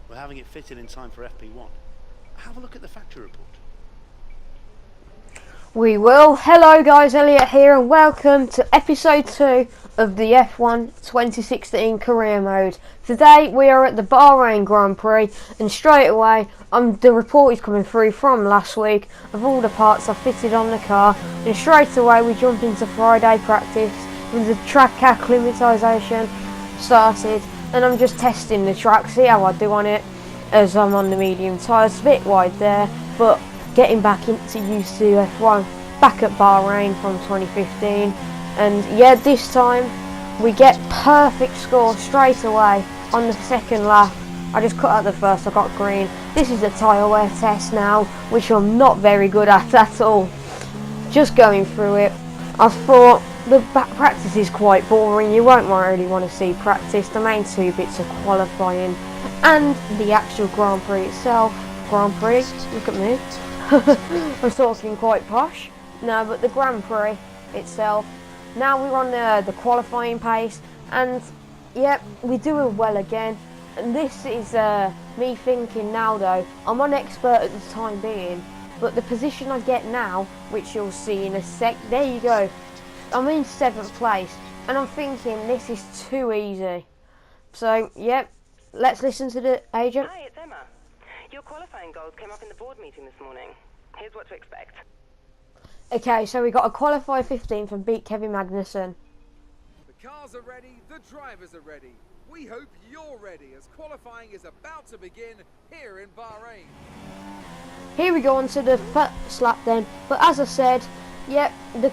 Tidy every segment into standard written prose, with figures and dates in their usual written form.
We're having it fitted in time for FP1. Have a look at the factory report. We will. Hello guys, Elliot here and welcome to episode 2 of the F1 2016 career mode. Today we are at the Bahrain Grand Prix and straight away the report is coming through from last week of all the parts I've fitted on the car, and straight away we jump into Friday practice with the track acclimatisation started, and I'm just testing the track, see how I do on it as I'm on the medium tyres. A bit wide there, but getting back into used to F1 back at Bahrain from 2015, and yeah, this time we get perfect score straight away on the second lap. I just cut out the first, I got green. This is a tyre wear test now, which I'm not very good at all. Just going through it, I thought the practice is quite boring, you won't really want to see practice. The main two bits are qualifying and the actual Grand Prix itself. Grand Prix, look at me. I'm talking quite posh. No, but the Grand Prix itself. Now we're on the qualifying pace, and yep, we do it well again. And this is me thinking now though, I'm on expert at the time being, but the position I get now, which you'll see in a sec, there you go, I'm in 7th place, and I'm thinking this is too easy. So yep, let's listen to the agent. Hi, it's Emma. Your qualifying goals came up in the board meeting this morning. Here's what to expect. Okay, so we got a qualify 15th and beat Kevin Magnussen. The cars are ready, the drivers are ready. We hope you're ready as qualifying is about to begin here in Bahrain. Here we go on to the first lap then, but as I said, yep, the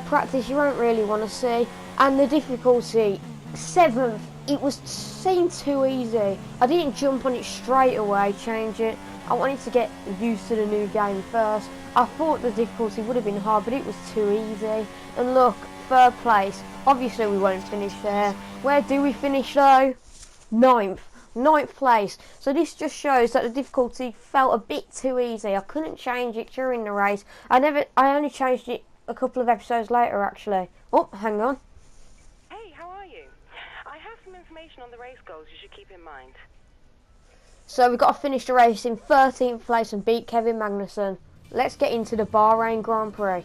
practice you won't really want to see, and the difficulty, 7th, it seemed too easy. I didn't jump on it straight away, change it. I wanted to get used to the new game first. I thought the difficulty would have been hard, but it was too easy. And look, 3rd place. Obviously we won't finish there. Where do we finish though? 9th place. So this just shows that the difficulty felt a bit too easy. I couldn't change it during the race. I only changed it a couple of episodes later actually. Oh, hang on. Hey, how are you? I have some information on the race goals you should keep in mind. So we've got to finish the race in 13th place and beat Kevin Magnussen. Let's get into the Bahrain Grand Prix.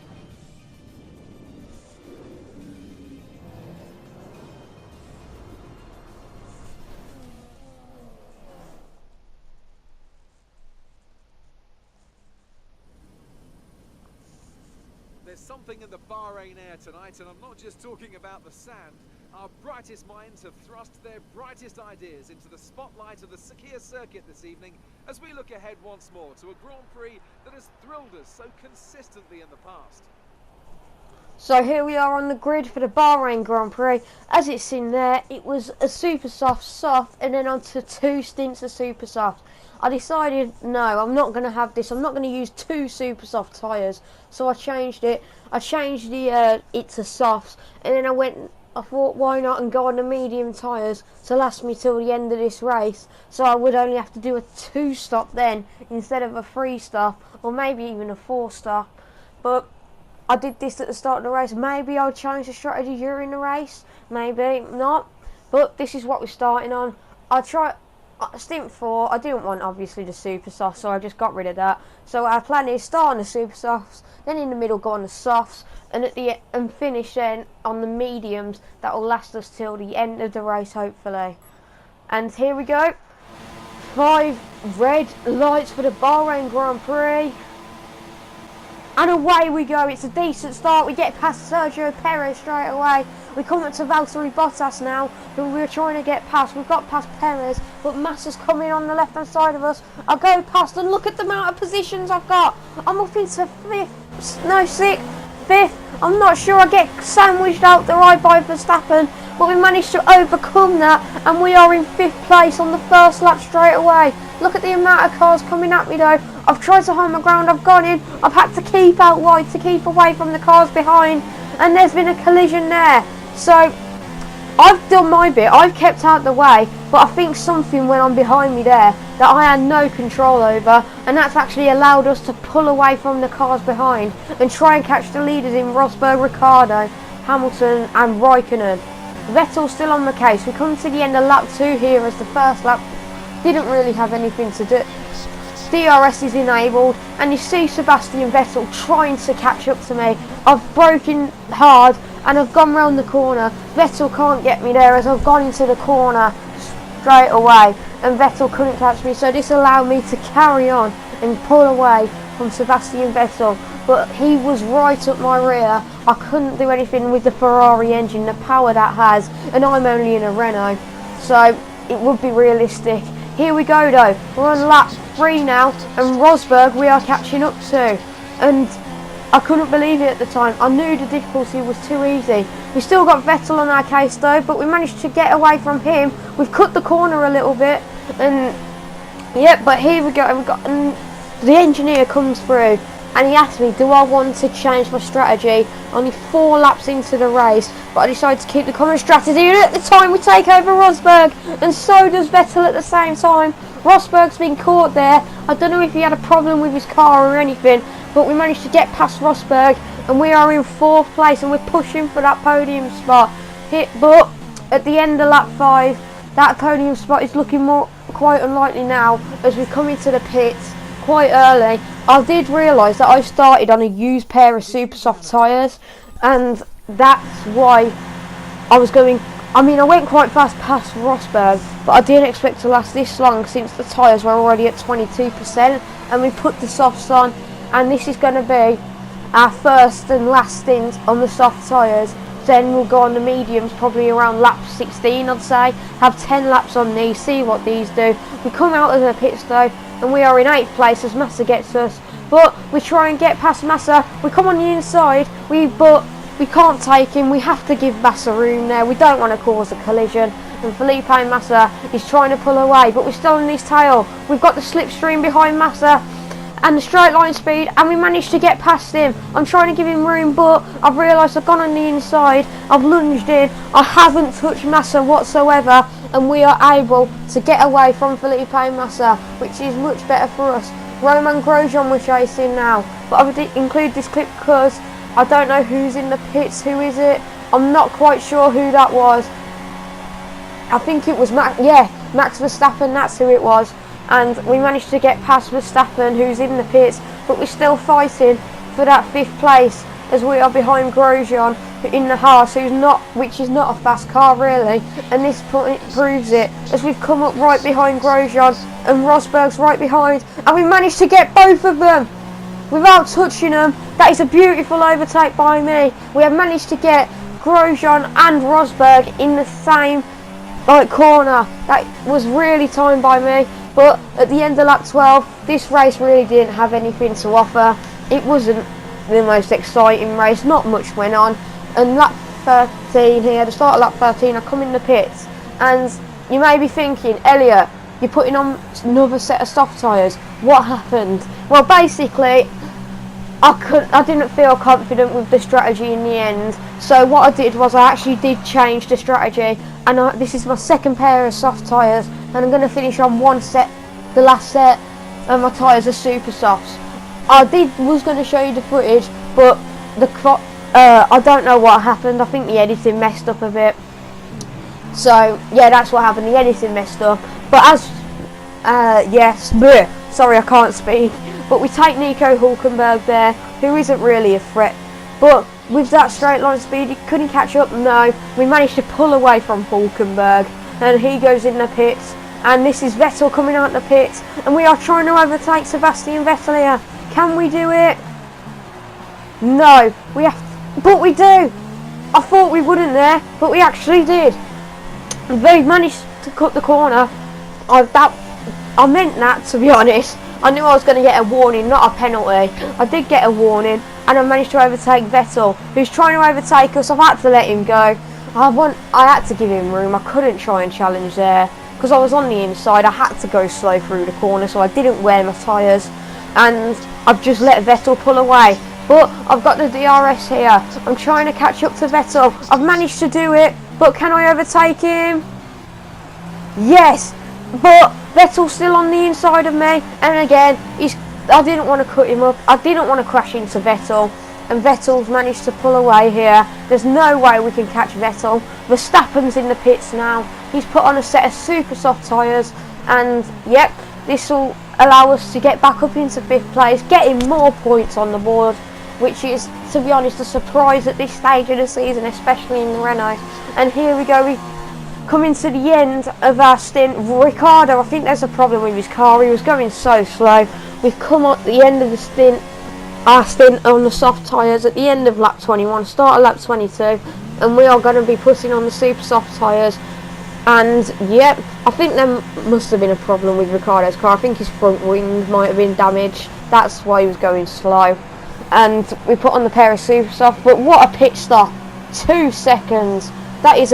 There's something in the Bahrain air tonight, and I'm not just talking about the sand. Our brightest minds have thrust their brightest ideas into the spotlight of the Sakhir circuit this evening as we look ahead once more to a Grand Prix that has thrilled us so consistently in the past. So here we are on the grid for the Bahrain Grand Prix. As it's in there, it was a super soft, and then onto 2 stints of super soft. I decided, no, I'm not going to have this. I'm not going to use 2 super soft tyres. So I changed it. I changed the it to softs, and then I thought, why not, and go on the medium tyres to last me till the end of this race. So I would only have to do a 2 stop then instead of a 3 stop, or maybe even a 4 stop. But I did this at the start of the race. Maybe I'll change the strategy during the race, maybe not. But this is what we're starting on. I tried stint 4. I didn't want obviously the super softs, so I just got rid of that. So our plan is start on the super softs, then in the middle go on the softs, and finish then on the mediums. That will last us till the end of the race hopefully. And here we go. 5 red lights for the Bahrain Grand Prix. And away we go. It's a decent start. We get past Sergio Perez straight away. We come up to Valtteri Bottas now, who we're trying to get past. We've got past Perez, but Massa's coming on the left-hand side of us. I go past, and look at the amount of positions I've got. I'm up into 5th, no 6th, 5th. I'm not sure. I get sandwiched out the right by Verstappen, but we managed to overcome that, and we are in 5th place on the first lap straight away. Look at the amount of cars coming at me though. I've tried to hold my ground, I've gone in, I've had to keep out wide to keep away from the cars behind, and there's been a collision there. So I've done my bit, I've kept out the way, but I think something went on behind me there that I had no control over, and that's actually allowed us to pull away from the cars behind and try and catch the leaders in Rosberg, Ricciardo, Hamilton and Raikkonen. Vettel's still on the case. We come to the end of lap 2 here as the first lap didn't really have anything to do. DRS is enabled, and you see Sebastian Vettel trying to catch up to me. I've broken hard and I've gone round the corner. Vettel can't get me there as I've gone into the corner straight away, and Vettel couldn't catch me, so this allowed me to carry on and pull away from Sebastian Vettel, but he was right up my rear. I couldn't do anything with the Ferrari engine, the power that has, and I'm only in a Renault, so it would be realistic. Here we go though, we're on lap 3 now, and Rosberg we are catching up to, and I couldn't believe it at the time. I knew the difficulty was too easy. We still got Vettel on our case though, but we managed to get away from him. We've cut the corner a little bit, and yeah, but here we go, and the engineer comes through and he asked me, do I want to change my strategy? Only 4 laps into the race, but I decided to keep the common strategy, and at the time we take over Rosberg, and so does Vettel at the same time. Rosberg's been caught there. I don't know if he had a problem with his car or anything, but we managed to get past Rosberg, and we are in 4th place, and we're pushing for that podium spot. But at the end of lap 5, that podium spot is looking quite unlikely now, as we come into the pits quite early. I did realise that I started on a used pair of super soft tyres, and that's why I was going. I mean, I went quite fast past Rosberg, but I didn't expect to last this long since the tyres were already at 22%, and we put the softs on, and this is going to be our first and last stint on the soft tyres. Then we'll go on the mediums probably around lap 16, I'd say. Have 10 laps on these, see what these do. We come out of the pits though, and we are in 8th place as Massa gets us. But we try and get past Massa. We come on the inside, but we can't take him. We have to give Massa room there. We don't want to cause a collision. And Felipe Massa is trying to pull away, but we're still in his tail. We've got the slipstream behind Massa and the straight line speed, and we managed to get past him. I'm trying to give him room, but I've realised I've gone on the inside, I've lunged in, I haven't touched Massa whatsoever, and we are able to get away from Felipe Massa, which is much better for us. Roman Grosjean we're chasing now, but I would include this clip because I don't know who's in the pits. Who is it? I'm not quite sure who that was. I think it was Max Verstappen, that's who it was. And we managed to get past Verstappen, who's in the pits, but we're still fighting for that 5th place as we are behind Grosjean in the Haas, which is not a fast car really, and this point proves it as we've come up right behind Grosjean and Rosberg's right behind, and we managed to get both of them without touching them. That is a beautiful overtake by me. We have managed to get Grosjean and Rosberg in the same corner. That was really timed by me. But at the end of lap 12, this race really didn't have anything to offer. It wasn't the most exciting race, not much went on. And lap 13 here, the start of lap 13, I come in the pits, and you may be thinking, Elliot, you're putting on another set of soft tyres. What happened? Well, basically, I didn't feel confident with the strategy in the end. So what I did was I actually did change the strategy, and this is my 2nd pair of soft tyres, and I'm going to finish on one set, the last set, and my tyres are super softs. I was going to show you the footage, but I don't know what happened. I think the editing messed up a bit. So yeah, that's what happened. The editing messed up. But sorry, I can't speak. But we take Nico Hulkenberg there, who isn't really a threat. But with that straight line speed, he couldn't catch up. No, we managed to pull away from Hulkenberg, and he goes in the pits. And this is Vettel coming out the pits, and we are trying to overtake Sebastian Vettel here. Can we do it? No, but we do. I thought we wouldn't there, but we actually did. They managed to cut the corner. I meant that, to be honest. I knew I was going to get a warning, not a penalty. I did get a warning, and I managed to overtake Vettel, who's trying to overtake us. I've had to let him go. I had to give him room. I couldn't try and challenge there because I was on the inside. I had to go slow through the corner, so I didn't wear my tyres, and I've just let Vettel pull away. But I've got the DRS here. I'm trying to catch up to Vettel. I've managed to do it, but can I overtake him? Yes, but Vettel's still on the inside of me, and again, I didn't want to cut him up. I didn't want to crash into Vettel, and Vettel's managed to pull away here. There's no way we can catch Vettel. Verstappen's in the pits now. He's put on a set of super soft tyres, and yep, this will allow us to get back up into 5th place, getting more points on the board, which is, to be honest, a surprise at this stage of the season, especially in the Renault. And here we go, we coming to the end of our stint. Ricardo, I think there's a problem with his car, he was going so slow. We've come at the end of the stint, our stint on the soft tyres at the end of lap 21, start of lap 22, and we are going to be putting on the super soft tyres. And yep, I think there must have been a problem with Ricardo's car. I think his front wing might have been damaged, that's why he was going slow. And we put on the pair of super soft, but what a pit stop, 2 seconds, that is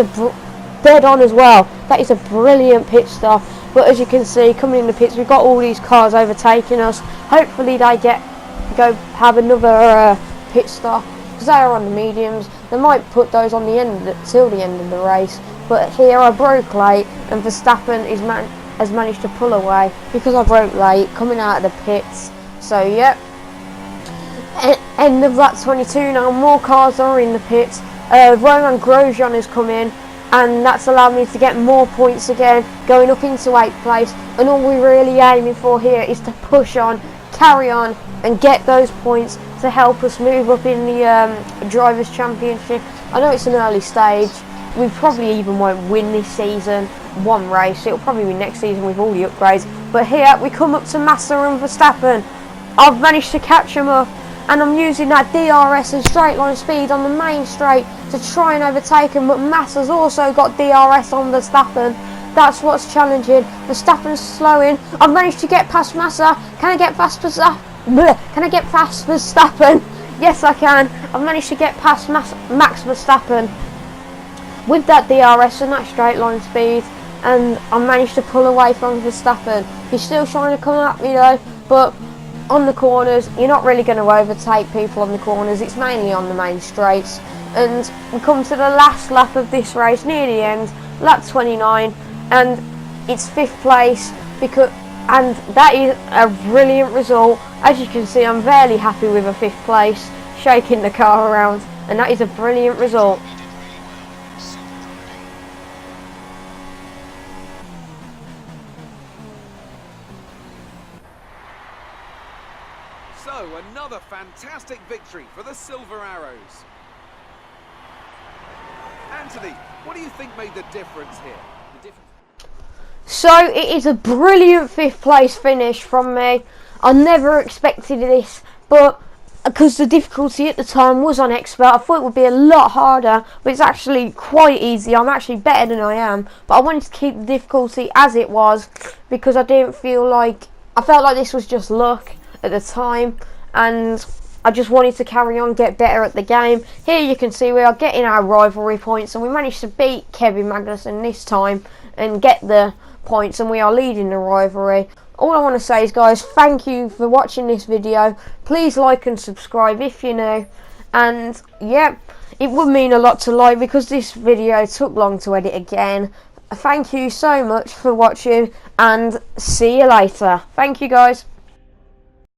dead on as well. That is a brilliant pit stop. But as you can see, coming in the pits, we've got all these cars overtaking us. Hopefully they go have another pit stop, because they are on the mediums. They might put those on the end till the end of the race. But here I broke late, and Verstappen has managed to pull away because I broke late coming out of the pits. So yep, end of lap 22 now. More cars are in the pits. Roman Grosjean has come in, and that's allowed me to get more points again, going up into 8th place. And all we're really aiming for here is to push on, carry on, and get those points to help us move up in the Drivers' Championship. I know it's an early stage, we probably even won't win this season, one race, it'll probably be next season with all the upgrades. But here we come up to Massa and Verstappen. I've managed to catch them up, and I'm using that DRS and straight line speed on the main straight to try and overtake him, but Massa's also got DRS on Verstappen. That's what's challenging. Verstappen's slowing. I've managed to get past Massa. Can I get past Verstappen? Can I get past Verstappen? Yes, I can. I've managed to get past Max Verstappen with that DRS and that straight line speed, and I managed to pull away from Verstappen. He's still trying to come at me though, but on the corners, you're not really going to overtake people on the corners. It's mainly on the main straights. And we come to the last lap of this race, near the end, lap 29, and it's 5th place, and that is a brilliant result. As you can see, I'm fairly happy with a 5th place, shaking the car around, and that is a brilliant result. So, another fantastic victory for the Silver Arrows. Anthony, what do you think made the difference here? So, it is a brilliant 5th place finish from me. I never expected this, but because the difficulty at the time was on expert, I thought it would be a lot harder, but it's actually quite easy. I'm actually better than I am, but I wanted to keep the difficulty as it was, because I felt like this was just luck at the time, and I just wanted to carry on, get better at the game. Here you can see we are getting our rivalry points, and we managed to beat Kevin Magnussen this time and get the points, and we are leading the rivalry. All I want to say is, guys, thank you for watching this video. Please like and subscribe if you're new, and yeah, it would mean a lot to like, because this video took long to edit again. Thank you so much for watching, and see you later. Thank you, guys.